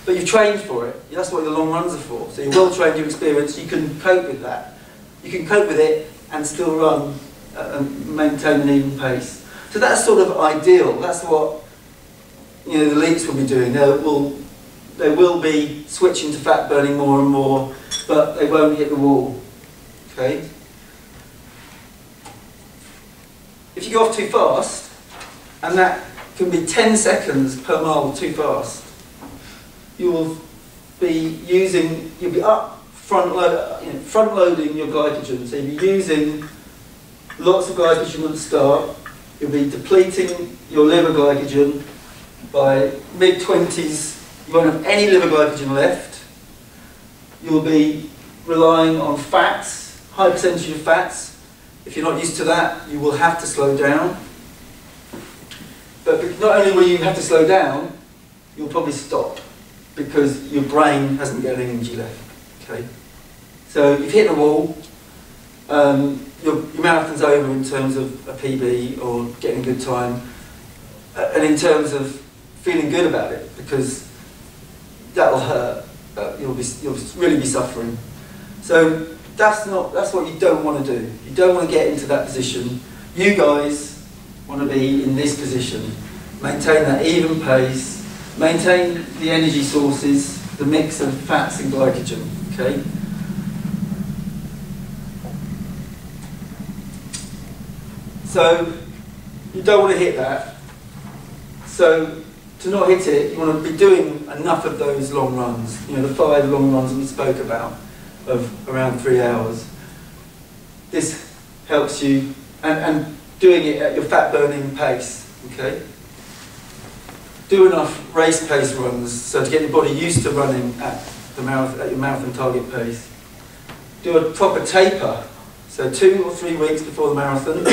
but you've trained for it. That's what the long runs are for. So you're well trained, you're experienced, you can cope with that. You can cope with it and still run and maintain an even pace. So that's sort of ideal. That's what the elites will be doing. They will be switching to fat burning more and more, but they won't hit the wall. Okay. If you go off too fast, and that can be 10 seconds per mile too fast, you will be front loading your glycogen. So you'll be using lots of glycogen at the start. You'll be depleting your liver glycogen. By mid-20s, you won't have any liver glycogen left. You'll be relying on fats, high percentage of fats. If you're not used to that, you will have to slow down. But not only will you have to slow down, you'll probably stop because your brain hasn't got any energy left. Okay? So you've hit the wall, your marathon's over in terms of a PB or getting a good time, and in terms of feeling good about it, because that'll hurt. You'll really be suffering. So that's what you don't want to do. You don't want to get into that position. You guys want to be in this position. Maintain that even pace. Maintain the energy sources, the mix of fats and glycogen. Okay. So you don't want to hit that. So to not hit it, you want to be doing enough of those long runs. The 5 long runs we spoke about of around 3 hours. This helps you, and doing it at your fat burning pace. Okay. Do enough race pace runs, so to get your body used to running at your marathon target pace. Do a proper taper. So 2 or 3 weeks before the marathon,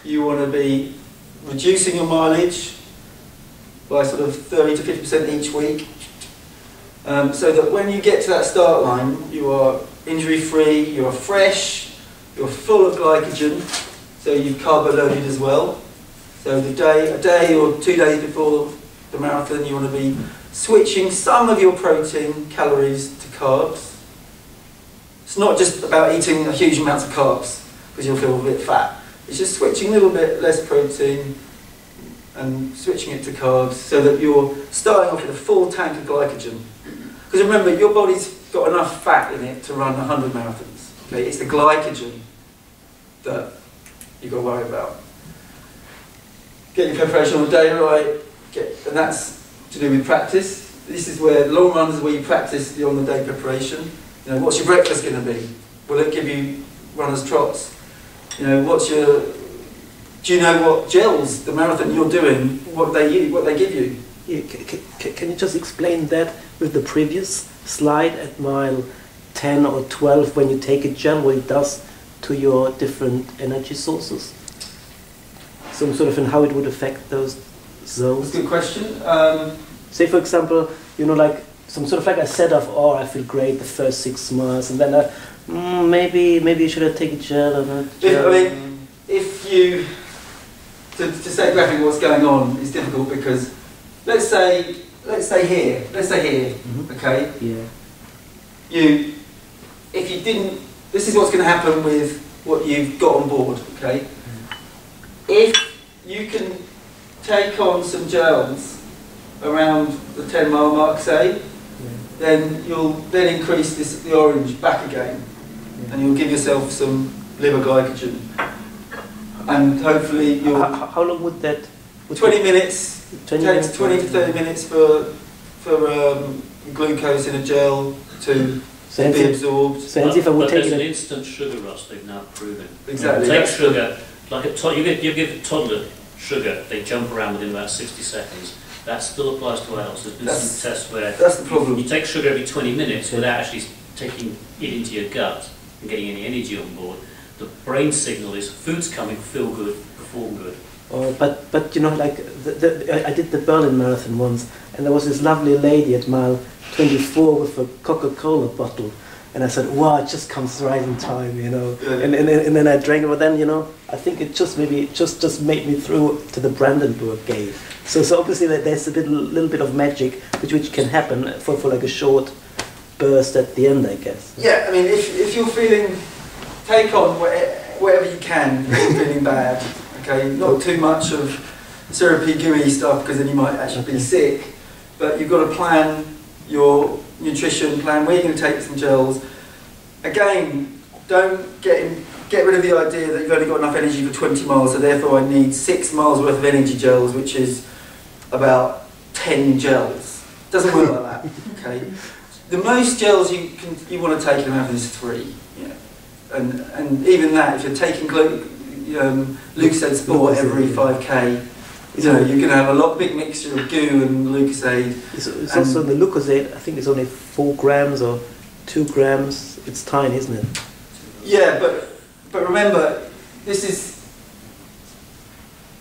you want to be reducing your mileage by sort of 30 to 50% each week, so that when you get to that start line, you are injury-free, you are fresh, you're full of glycogen, so you've carbo-loaded as well. So a day or 2 days before the marathon, you want to be switching some of your protein calories to carbs. It's not just about eating a huge amount of carbs, because you'll feel a bit fat. It's just switching a little bit less protein and switching it to carbs, so that you're starting off with a full tank of glycogen. Because remember, your body's got enough fat in it to run 100 marathons. Okay? It's the glycogen that you've got to worry about. Get your preparation on the day right, and that's to do with practice. This is where long runs is where you practice the on-the-day preparation. What's your breakfast going to be? Will it give you runner's trots? Do you know what gels, the marathon you're doing, what they give you? Yeah, can you just explain that with the previous slide at mile 10 or 12, when you take a gel, what it does to your different energy sources? Some sort of, and how it would affect those zones? That's a good question. Say for example, like some sort of like a set of, I feel great the first 6 months, and then maybe you should take a gel or not. To say exactly what's going on is difficult, because let's say here, mm-hmm. Okay? Yeah. If you didn't, this is what's going to happen with what you've got on board, okay? Mm-hmm. If you can take on some gels around the 10-mile mark, say, then you'll then increase the orange back again, and you'll give yourself some liver glycogen. And hopefully you'll... How long would that... 20 minutes. 20 to 30 minutes for glucose in a gel to be absorbed. But there's an instant sugar rush they've now proven. Exactly. Take sugar, like you give a toddler sugar, they jump around within about 60 seconds. That still applies to adults. There's been some tests where that's the problem. You take sugar every 20 minutes without actually taking it into your gut and getting any energy on board. The brain signal is food's coming, feel good, perform good. But like I did the Berlin Marathon once, and there was this lovely lady at mile 24 with a Coca-Cola bottle, And I said, wow, it just comes right in time, you know. Yeah. And then I drank it, but then, you know, I think it just maybe just made me through to the Brandenburg Gate. So obviously there's a little bit of magic which can happen for like a short burst at the end, I guess. Yeah, I mean, if you're feeling, take on whatever you can if you're feeling bad, okay? Not too much of syrupy, gooey stuff, because then you might actually be sick, but you've got to plan your nutrition, plan where you're going to take some gels. Again, don't get rid of the idea that you've only got enough energy for 20 miles, so therefore I need 6 miles worth of energy gels, which is about 10 gels. Doesn't work like that, okay? The most gels you want to take in a marathon is 3, yeah. And even that, if you're taking Lucozade Sport every 5k, you know, you're going to have a big mixture of goo and Lucozade. It's also the Lucozade, I think it's only 4 grams or 2 grams. It's tiny, isn't it? Yeah, but remember, this is,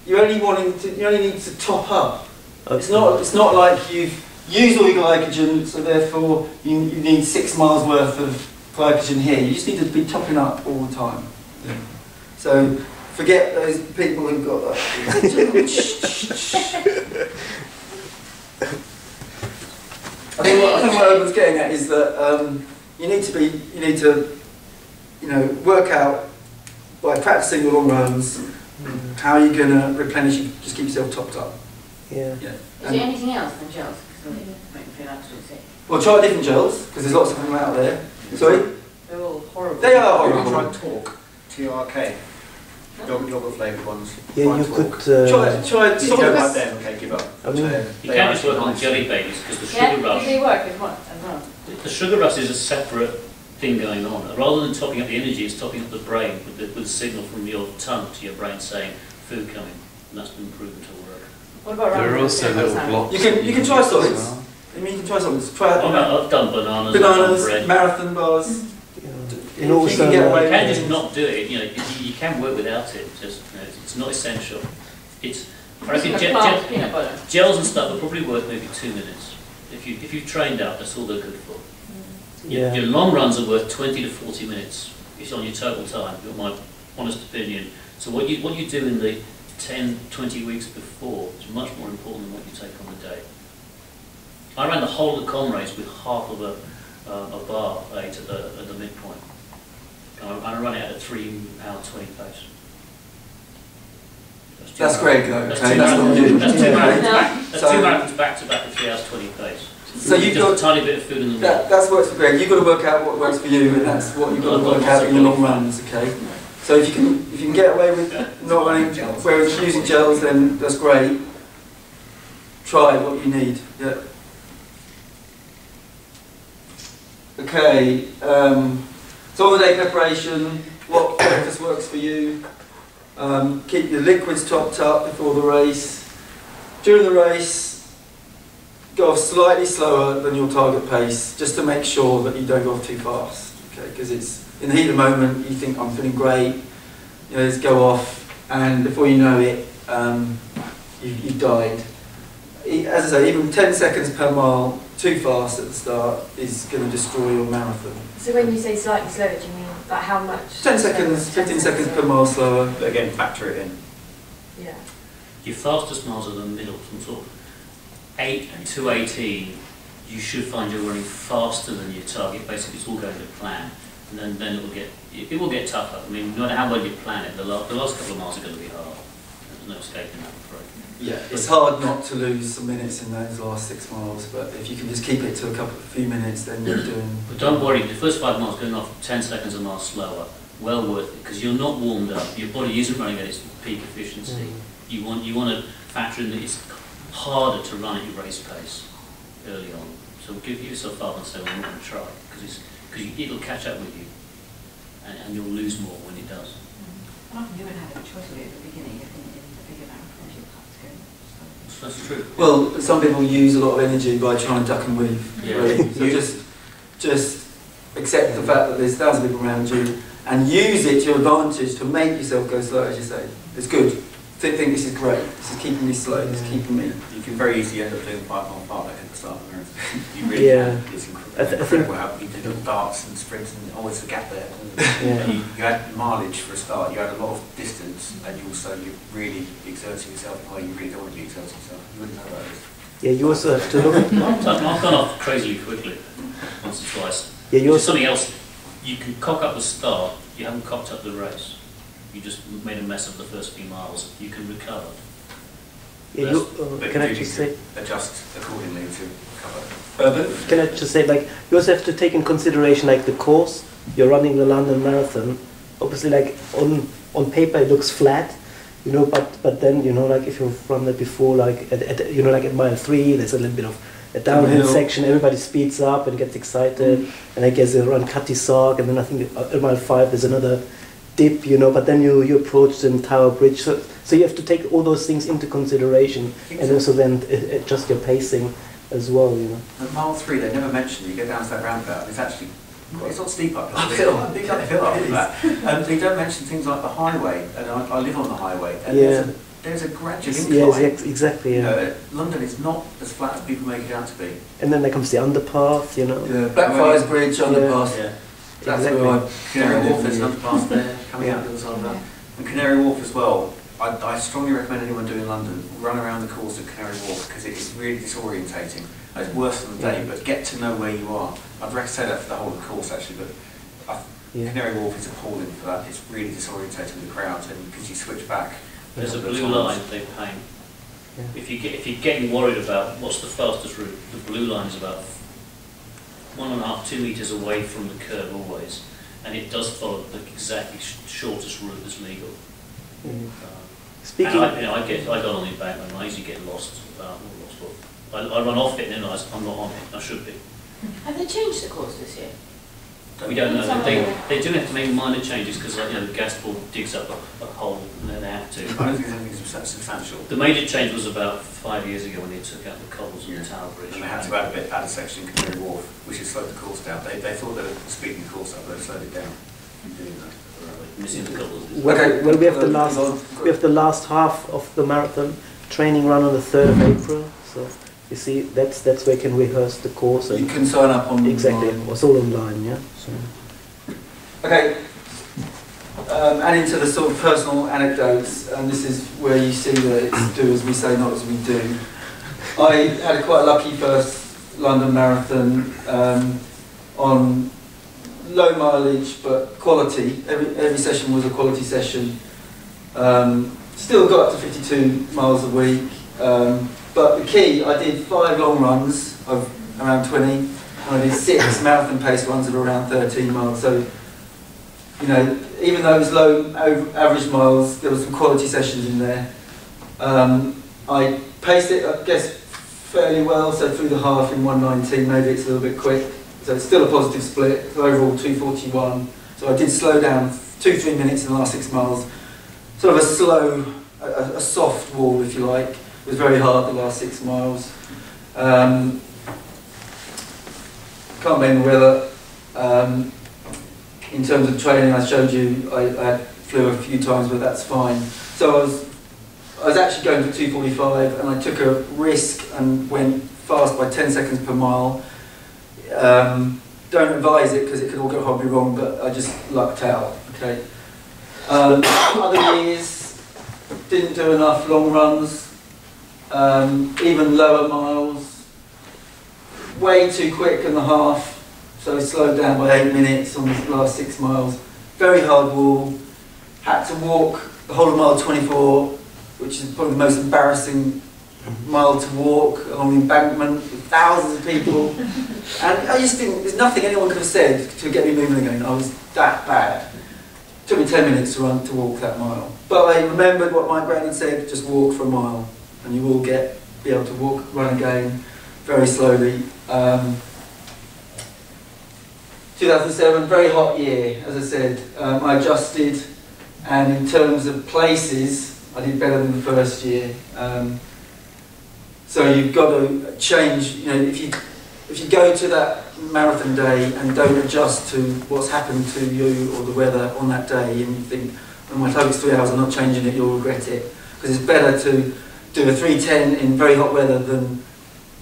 you only need to top up. Okay. It's not like you've used all your glycogen, so therefore you need 6 miles worth of glycogen here. You just need to be topping up all the time. Yeah. So forget those people who've got that. I think what Urban's getting at is that you need to work out by practicing the long runs how you're going to replenish. Just keep yourself topped up. Yeah. Is there anything else than gels? Because they make me feel absolutely sick. Well, try different gels because there's lots of them out there. Sorry? They're all horrible. They are You can horrible. try Talk, TRK, yogurt flavoured ones. Yeah, Try you Talk. could. Try If you don't some like them, okay, give up. I mean, You can just work on the jelly babies because the Yeah, sugar do rush. they work as well? The sugar rush is a separate thing going on. Rather than topping up the energy, it's topping up the brain with the signal from your tongue to your brain saying food coming, and that's been proven to work. What about There are ramen? also little blocks. You can try solids. I mean, you can try solids. Try I've done bananas, I've done bananas, bread. marathon bars. and You also, can get away You can with just it. not do it. You know, you can work without it. Just it's not essential. I reckon Plant peanut butter. gels and stuff will probably work maybe 2 minutes. If you've trained up, that's all they're good for. yeah. Your long runs are worth 20 to 40 minutes. It's on your total time. You're my honest opinion. So what you do in the 10, 20 weeks before is much more important than what you take on the day. I ran the whole of the Comrades with half of a bar at the midpoint. And I ran it at a 3 hour 20 pace. That's great, though. That's Okay, two that's not marathons- you. that's two marathons back- that's So- two marathons back to back at 3 hours 20 pace. So you've Just got a tiny bit of food in the middle. that's works for Greg. You've got to work out what works for you, and that's what you've got to work out in your long runs. Okay. So if you can get away with not running, whereas using gels, then that's great. Try what you need. Yeah. Okay. So on the day preparation, what breakfast works for you? Keep your liquids topped up before the race. During the race, go off slightly slower than your target pace, just to make sure that you don't go off too fast. Okay, because it's in the heat of the moment, you think I'm feeling great, you know, just go off, and before you know it, you've died. As I say, even 10 seconds per mile too fast at the start is going to destroy your marathon. So when you say slightly slower, do you mean like how much? 10 seconds, 15 seconds per mile slower. But again, factor it in. Yeah. Your fastest miles are the middle, from sort of 8 to 18. You should find you're running faster than your target. Basically, it's all going to plan, and then it will get tougher. I mean, no matter how well you plan it, the last couple of miles are going to be hard. There's no escaping that, I'm afraid. Yeah, it's hard not to lose some minutes in those last 6 miles, but if you can just keep it to a few minutes, then you're doing. But don't worry, the first 5 miles going off 10 seconds a mile slower, well worth it, because you're not warmed up. Your body isn't running at its peak efficiency. You want to factor in that it's harder to run at your race pace early on. So give yourself up and say, well, I'm not going to try, because it'll catch up with you, and you'll lose more when it does. Well, often you would have a choice of it at the beginning, in the bigger marathons, you have to go. So that's true. Well, some people use a lot of energy by trying to duck and weave. Yeah. Really. So just accept the fact that there's thousands of people around you, and use it to your advantage to make yourself go slow, as you say. It's good. Think this is great. This is keeping me slow. It's keeping me. You can very easily end up doing 5 mile fartlek at the start of the marathon. You really Yeah. can. It's incredible. I think incredible how you did little darts and sprints and always a gap there. Yeah. And you had mileage for a start, you had a lot of distance, and you're really exerting yourself in a way you really don't want to be exerting yourself. You wouldn't know about this. yeah, you also have to look. I've gone off crazily quickly, once or twice. Yeah, you Which is also, something else. You can cock up the start, you haven't cocked up the race. You just made a mess of the first few miles. You can recover. yeah, you, But can you I do just need say? to adjust accordingly to cover. Urban? Can I just say, like, you also have to take in consideration, like, the course. You're running the London Marathon. Obviously, like, on paper it looks flat, you know, but then, you know, like, if you've run that before, like, you know, like at mile 3, there's a little bit of a downhill Downhill. section, everybody speeds up and gets excited, and I guess they run Cutty Sark, and then I think at mile 5 there's another dip, you know, but then you approach the Tower Bridge, so you have to take all those things into consideration, and also then adjust your pacing as well, you know. At mile 3, they never mention you get down to that roundabout. It's actually it's not steep uphill. Uphill. It's big uphill after that. They don't mention things like the highway, and I live on the highway. And Yeah. there's a gradual Yeah, incline. exactly, You yeah. know, London is not as flat as people make it out to be. And then there comes the underpath, you know. Yeah, Blackfriars Bridge, underpass. Yeah. That's Exactly. where I Canary Wharf, there's yeah. an underpass there coming out the other side of that. And Canary Wharf as well. I strongly recommend anyone doing London run around the course of Canary Wharf because it is really disorientating. It's worse than the day, but get to know where you are. I'd recommend say that for the whole of the course actually, but Canary Wharf is appalling for that. It's really disorientating with the crowds, and because you switch back. There's a couple of blue times. line they paint. Yeah. If you're getting worried about what's the fastest route, the blue line is about 1.5 to 2 meters away from the curve always, and it does follow the exactly shortest route that's legal. Mm. And Speaking, I got on the embankment, and I usually get lost. I run off it, and then I'm not on it. I should be. Have they changed the course this year? We don't know. They do have to make minor changes because the gas ball digs up a hole, and then they have to. I don't think there's anything substantial. The major change was about 5 years ago when they took out the cobbles on the Tower Bridge. And they had to add a section in Canary Wharf, which has slowed the course down. They thought they were speeding the course up, but they slowed it down. Doing that. Missing the cobbles. Okay, well, we have the hold on. last half of the marathon training run on the 3rd of April. So you see, that's where you can rehearse the course. You And can sign up on exactly, it's all online, yeah. So. Okay, and into the sort of personal anecdotes, and this is where you see that it's do as we say, not as we do. I had a quite lucky first London Marathon on low mileage but quality. Every session was a quality session. Still got up to 52 miles a week, but the key, I did 5 long runs of around 20, and I did 6 marathon pace runs of around 13 miles. So, you know, even though it was low average miles, there were some quality sessions in there. I paced it, I guess, fairly well, so through the half in 1:19, maybe it's a little bit quick. So it's still a positive split, so overall 2:41. So I did slow down 2-3 minutes in the last 6 miles. Sort of a slow, a soft wall, if you like. It was very hard the last 6 miles. Can't blame the weather. In terms of training, I showed you I flew a few times, but that's fine. So I was actually going for 2:45, and I took a risk and went fast by 10 seconds per mile. Don't advise it because it could all go horribly wrong, but I just lucked out. Okay. Other years didn't do enough long runs, even lower miles. Way too quick in the half. So I slowed down by 8 minutes on the last 6 miles. Very hard wall. Had to walk the whole of mile 24, which is probably the most embarrassing mile to walk along the embankment with thousands of people. And I just didn't, there's nothing anyone could have said to get me moving again. I was that bad. It took me 10 minutes to walk that mile. But I remembered what my granddad said, just walk for a mile and you will be able to run again very slowly. 2007, very hot year, as I said. I adjusted, and in terms of places, I did better than the first year. So you've got to change. You know, if you go to that marathon day and don't adjust to what's happened to you or the weather on that day, and you think, "Oh, my target's 3 hours, I'm not changing it," you'll regret it. Because it's better to do a 3:10 in very hot weather than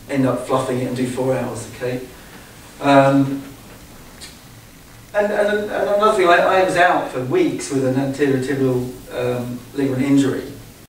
end up fluffing it and do 4 hours. Okay. And another thing, I was out for weeks with an anterior tibial ligament injury,